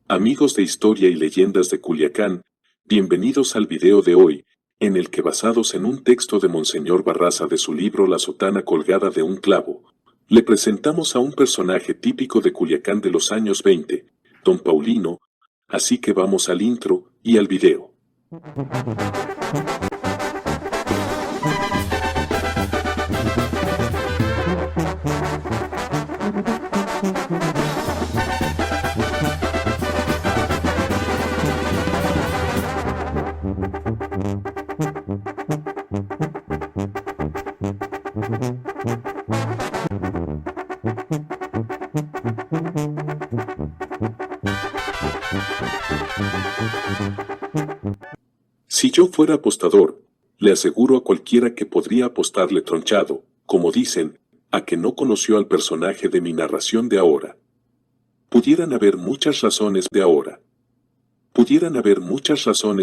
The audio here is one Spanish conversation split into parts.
Amigos de Historia y Leyendas de Culiacán, bienvenidos al video de hoy, en el que basados en un texto de Monseñor Barraza de su libro La sotana colgada de un clavo, le presentamos a un personaje típico de Culiacán de los años 20, Don Paulino, así que vamos al intro y al video. Si yo fuera apostador, le aseguro a cualquiera que podría apostarle tronchado, como dicen, a que no conoció al personaje de mi narración de ahora. Pudieran haber muchas razones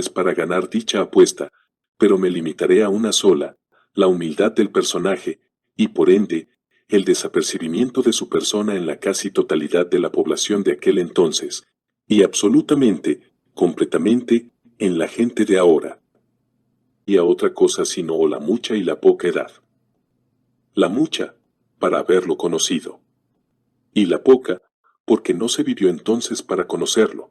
para ganar dicha apuesta, pero me limitaré a una sola, la humildad del personaje, y por ende, el desapercibimiento de su persona en la casi totalidad de la población de aquel entonces, y absolutamente, completamente, en la gente de ahora. Y a otra cosa sino la mucha y la poca edad. La mucha, para haberlo conocido. Y la poca, porque no se vivió entonces para conocerlo.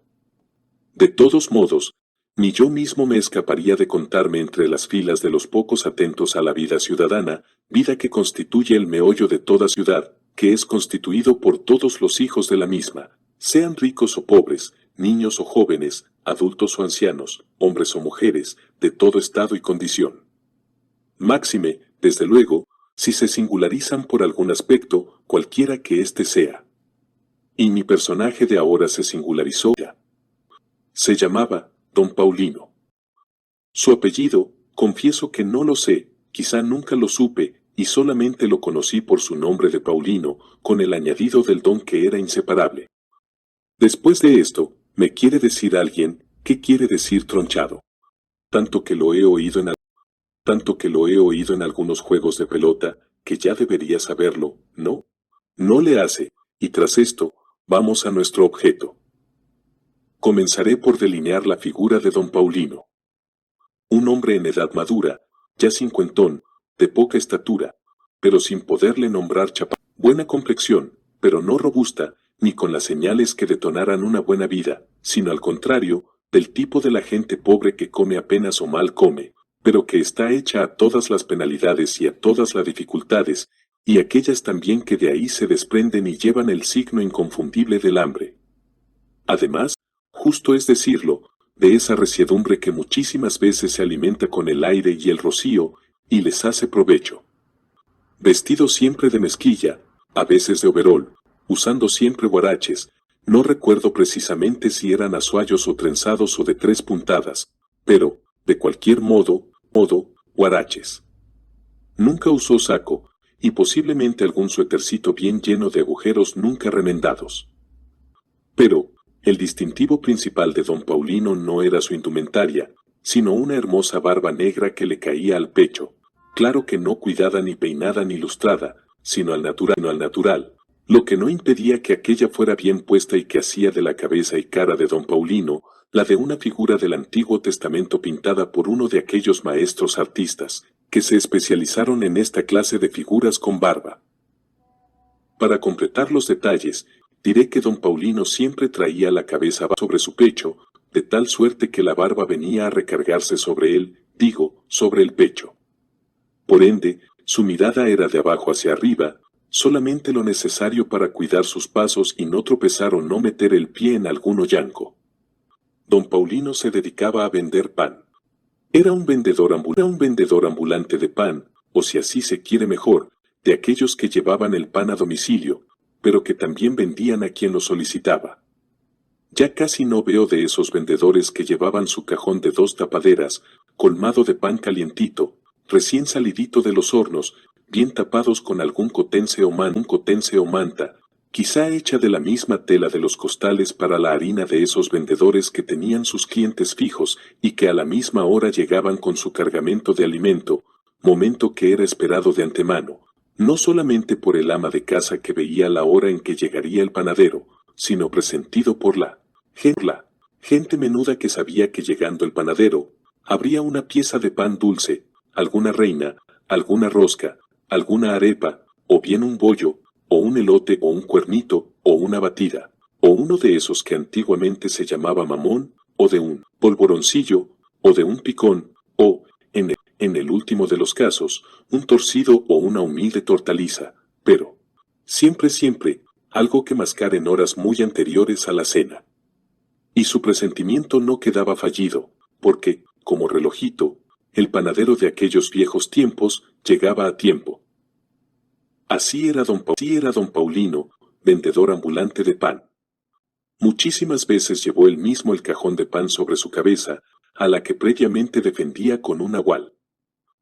De todos modos, ni yo mismo me escaparía de contarme entre las filas de los pocos atentos a la vida ciudadana, vida que constituye el meollo de toda ciudad, que es constituido por todos los hijos de la misma, sean ricos o pobres, niños o jóvenes, adultos o ancianos, hombres o mujeres, de todo estado y condición. Máxime, desde luego, si se singularizan por algún aspecto, cualquiera que éste sea. Y mi personaje de ahora se singularizó ya. Se llamaba Don Paulino. Su apellido, confieso que no lo sé, quizá nunca lo supe, y solamente lo conocí por su nombre de Paulino, con el añadido del don que era inseparable. Después de esto, me quiere decir alguien, ¿qué quiere decir tronchado? Tanto que lo he oído en algunos juegos de pelota, que ya debería saberlo, ¿no? No le hace, y tras esto, vamos a nuestro objeto. Comenzaré por delinear la figura de Don Paulino. Un hombre en edad madura, ya cincuentón, de poca estatura, pero sin poderle nombrar chaparro. Buena complexión, pero no robusta, ni con las señales que detonaran una buena vida, sino al contrario, del tipo de la gente pobre que come apenas o mal come, pero que está hecha a todas las penalidades y a todas las dificultades, y aquellas también que de ahí se desprenden y llevan el signo inconfundible del hambre. Además, justo es decirlo, de esa resiedumbre que muchísimas veces se alimenta con el aire y el rocío, y les hace provecho. Vestido siempre de mezquilla, a veces de overol, usando siempre guaraches, no recuerdo precisamente si eran azuayos o trenzados o de 3 puntadas, pero, de cualquier modo, guaraches. Nunca usó saco, y posiblemente algún suétercito bien lleno de agujeros nunca remendados. Pero, el distintivo principal de Don Paulino no era su indumentaria, sino una hermosa barba negra que le caía al pecho, claro que no cuidada ni peinada ni lustrada, sino al natural, lo que no impedía que aquella fuera bien puesta y que hacía de la cabeza y cara de Don Paulino, la de una figura del Antiguo Testamento pintada por uno de aquellos maestros artistas, que se especializaron en esta clase de figuras con barba. Para completar los detalles, diré que Don Paulino siempre traía la cabeza sobre su pecho, de tal suerte que la barba venía a recargarse sobre él, sobre el pecho. Por ende, su mirada era de abajo hacia arriba, solamente lo necesario para cuidar sus pasos y no tropezar o no meter el pie en algún hoyanco. Don Paulino se dedicaba a vender pan. Era un vendedor ambulante de pan, o si así se quiere mejor, de aquellos que llevaban el pan a domicilio, pero que también vendían a quien lo solicitaba. Ya casi no veo de esos vendedores que llevaban su cajón de 2 tapaderas, colmado de pan calientito, recién salidito de los hornos, bien tapados con algún cotense o manta, quizá hecha de la misma tela de los costales para la harina de esos vendedores que tenían sus clientes fijos y que a la misma hora llegaban con su cargamento de alimento, momento que era esperado de antemano, no solamente por el ama de casa que veía la hora en que llegaría el panadero, sino presentido por la Gente menuda que sabía que llegando el panadero, habría una pieza de pan dulce, alguna reina, alguna rosca, alguna arepa, o bien un bollo, o un elote o un cuernito, o una batida, o uno de esos que antiguamente se llamaba mamón, o de un polvoroncillo, o de un picón, o, en el último de los casos, un torcido o una humilde tortaliza, pero, siempre, algo que mascar en horas muy anteriores a la cena. Y su presentimiento no quedaba fallido, porque, como relojito, el panadero de aquellos viejos tiempos llegaba a tiempo. Así era don Paulino, vendedor ambulante de pan. Muchísimas veces llevó él mismo el cajón de pan sobre su cabeza, a la que previamente defendía con un agual.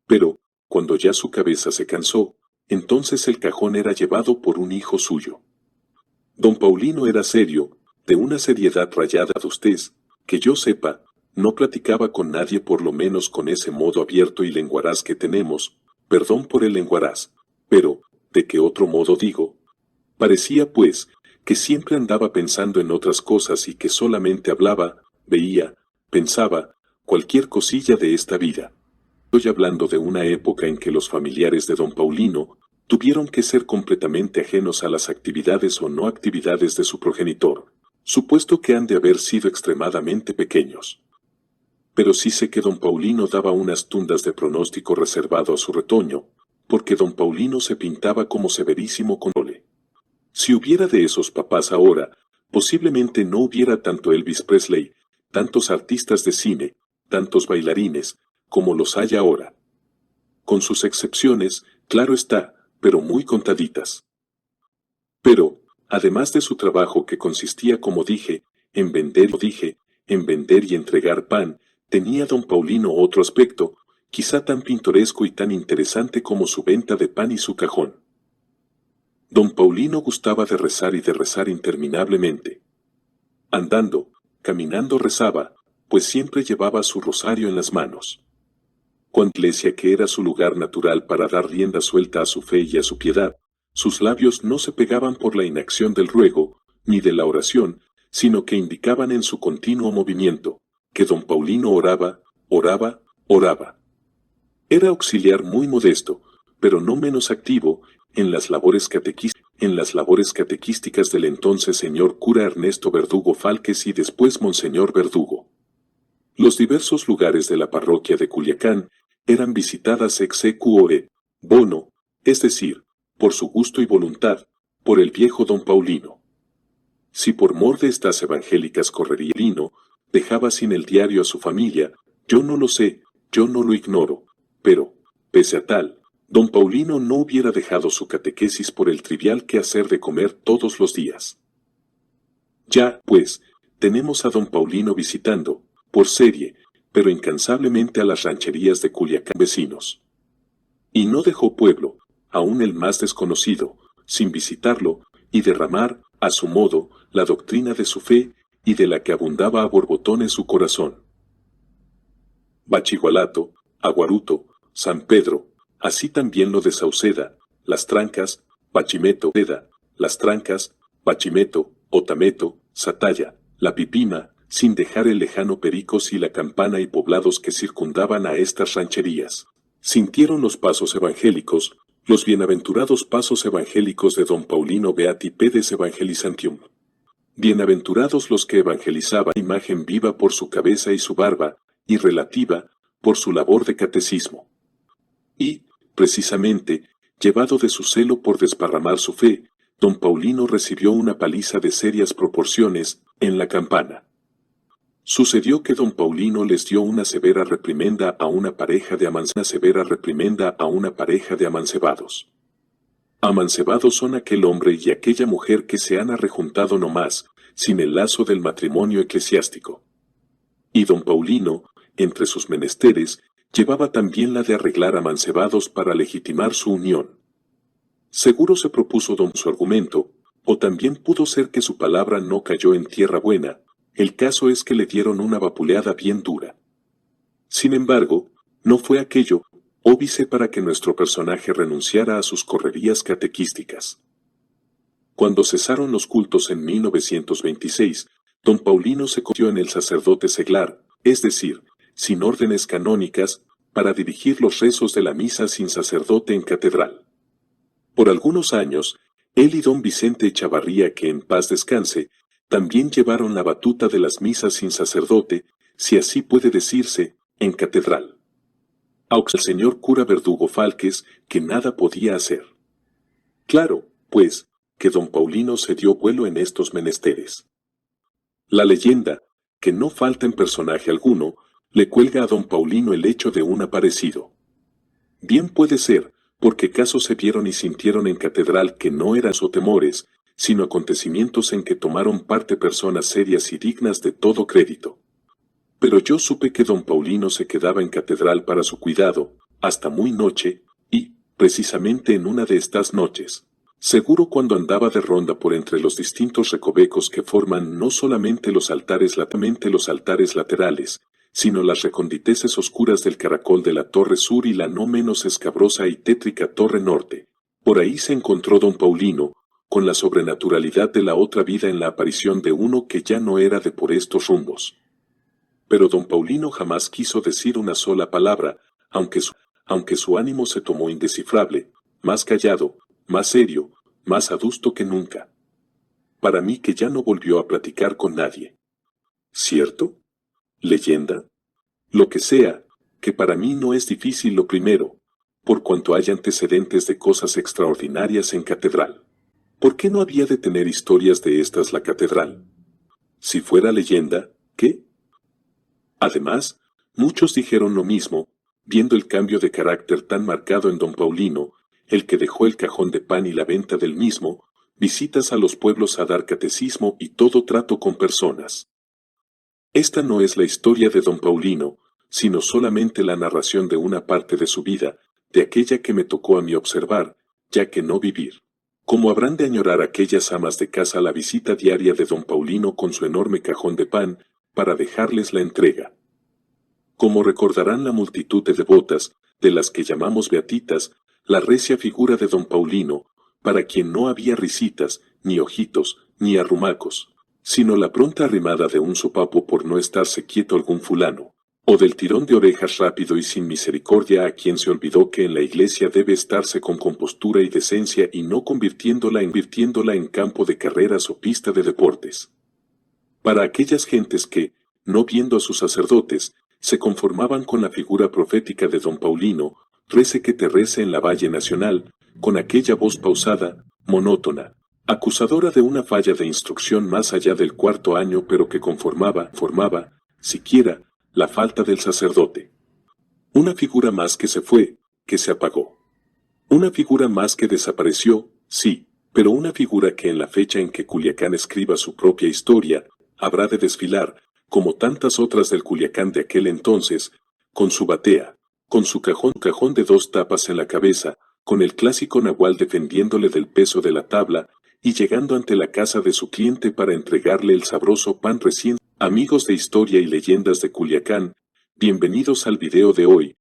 Pero, cuando ya su cabeza se cansó, entonces el cajón era llevado por un hijo suyo. Don Paulino era serio, de una seriedad rayada de ustés, que yo sepa, no platicaba con nadie por lo menos con ese modo abierto y lenguaraz que tenemos, perdón por el lenguaraz, pero, ¿de qué otro modo digo? Parecía, pues, que siempre andaba pensando en otras cosas y que solamente hablaba, veía, pensaba, cualquier cosilla de esta vida. Estoy hablando de una época en que los familiares de don Paulino tuvieron que ser completamente ajenos a las actividades o no actividades de su progenitor, supuesto que han de haber sido extremadamente pequeños. Pero sí sé que don Paulino daba unas tundas de pronóstico reservado a su retoño, porque don Paulino se pintaba como severísimo controle. Si hubiera de esos papás ahora, posiblemente no hubiera tanto Elvis Presley, tantos artistas de cine, tantos bailarines, como los hay ahora. Con sus excepciones, claro está, pero muy contaditas. Pero, además de su trabajo que consistía, como dije, en vender y entregar pan, tenía don Paulino otro aspecto, quizá tan pintoresco y tan interesante como su venta de pan y su cajón. Don Paulino gustaba de rezar interminablemente. Andando, caminando rezaba, pues siempre llevaba su rosario en las manos. Cuando la iglesia, que era su lugar natural para dar rienda suelta a su fe y a su piedad, sus labios no se pegaban por la inacción del ruego, ni de la oración, sino que indicaban en su continuo movimiento, que don Paulino oraba, oraba. Era auxiliar muy modesto, pero no menos activo, en las labores catequísticas del entonces señor cura Ernesto Verdugo Fálquez y después monseñor Verdugo. Los diversos lugares de la parroquia de Culiacán eran visitadas ex bono, es decir, por su gusto y voluntad, por el viejo don Paulino. Si por mor de estas evangélicas correría Lino, dejaba sin el diario a su familia, yo no lo sé, yo no lo ignoro, pero, pese a tal, don Paulino no hubiera dejado su catequesis por el trivial quehacer de comer todos los días. Ya, pues, tenemos a don Paulino visitando, por serie, pero incansablemente a las rancherías de Culiacán vecinos. Y no dejó pueblo, aun el más desconocido, sin visitarlo, y derramar, a su modo, la doctrina de su fe, y de la que abundaba a borbotones su corazón. Bachigualato, Aguaruto, San Pedro, así también lo de Sauceda, Las Trancas, Bachimeto, Las Trancas, Bachimeto, Otameto, Sataya, La Pipima, sin dejar el lejano Pericos y la Campana y poblados que circundaban a estas rancherías. Sintieron los pasos evangélicos, los bienaventurados pasos evangélicos de don Paulino Beati Pedes Evangelizantium. Bienaventurados los que evangelizaban imagen viva por su cabeza y su barba, y relativa, por su labor de catecismo. Y, precisamente, llevado de su celo por desparramar su fe, don Paulino recibió una paliza de serias proporciones, en la Campana. Sucedió que don Paulino les dio una severa reprimenda a una pareja de amancebados. Amancebados son aquel hombre y aquella mujer que se han arrejuntado no más, sin el lazo del matrimonio eclesiástico. Y don Paulino, entre sus menesteres, llevaba también la de arreglar amancebados para legitimar su unión. Seguro se propuso don su argumento, o también pudo ser que su palabra no cayó en tierra buena, el caso es que le dieron una vapuleada bien dura. Sin embargo, no fue aquello, óbice para que nuestro personaje renunciara a sus correrías catequísticas. Cuando cesaron los cultos en 1926, Don Paulino se convirtió en el sacerdote seglar, es decir, sin órdenes canónicas, para dirigir los rezos de la misa sin sacerdote en catedral. Por algunos años, él y don Vicente Echavarría, que en paz descanse, también llevaron la batuta de las misas sin sacerdote, si así puede decirse, en catedral. Aunque el señor cura Verdugo Falques, que nada podía hacer. Claro, pues, que don Paulino se dio vuelo en estos menesteres. La leyenda, que no falta en personaje alguno, le cuelga a don Paulino el hecho de un aparecido. Bien puede ser, porque casos se vieron y sintieron en catedral que no eran o temores, sino acontecimientos en que tomaron parte personas serias y dignas de todo crédito. Pero yo supe que don Paulino se quedaba en catedral para su cuidado, hasta muy noche, y, precisamente en una de estas noches, seguro cuando andaba de ronda por entre los distintos recovecos que forman no solamente los altares laterales, sino las reconditeces oscuras del caracol de la torre sur y la no menos escabrosa y tétrica torre norte. Por ahí se encontró don Paulino, con la sobrenaturalidad de la otra vida en la aparición de uno que ya no era de por estos rumbos. Pero don Paulino jamás quiso decir una sola palabra, aunque su ánimo se tomó indescifrable, más callado, más serio, más adusto que nunca. Para mí que ya no volvió a platicar con nadie. ¿Cierto? ¿Leyenda? Lo que sea, que para mí no es difícil lo primero, por cuanto hay antecedentes de cosas extraordinarias en catedral. ¿Por qué no había de tener historias de estas la catedral? Si fuera leyenda, ¿qué? Además, muchos dijeron lo mismo, viendo el cambio de carácter tan marcado en don Paulino, el que dejó el cajón de pan y la venta del mismo, visitas a los pueblos a dar catecismo y todo trato con personas. Esta no es la historia de don Paulino, sino solamente la narración de una parte de su vida, de aquella que me tocó a mí observar, ya que no vivir. Como habrán de añorar aquellas amas de casa la visita diaria de don Paulino con su enorme cajón de pan, para dejarles la entrega. Como recordarán la multitud de devotas, de las que llamamos beatitas, la recia figura de don Paulino, para quien no había risitas, ni ojitos, ni arrumacos, sino la pronta arrimada de un sopapo por no estarse quieto algún fulano, o del tirón de orejas rápido y sin misericordia a quien se olvidó que en la iglesia debe estarse con compostura y decencia y no convirtiéndola en campo de carreras o pista de deportes. Para aquellas gentes que, no viendo a sus sacerdotes, se conformaban con la figura profética de don Paulino, rece que te rece en la Valle Nacional, con aquella voz pausada, monótona, acusadora de una falla de instrucción más allá del cuarto año pero que formaba, siquiera, la falta del sacerdote. Una figura más que se fue, que se apagó. Una figura más que desapareció, sí, pero una figura que en la fecha en que Culiacán escriba su propia historia, habrá de desfilar, como tantas otras del Culiacán de aquel entonces, con su batea, con su cajón de 2 tapas en la cabeza, con el clásico nahual defendiéndole del peso de la tabla, y llegando ante la casa de su cliente para entregarle el sabroso pan recién. Amigos de Historia y Leyendas de Culiacán, bienvenidos al video de hoy,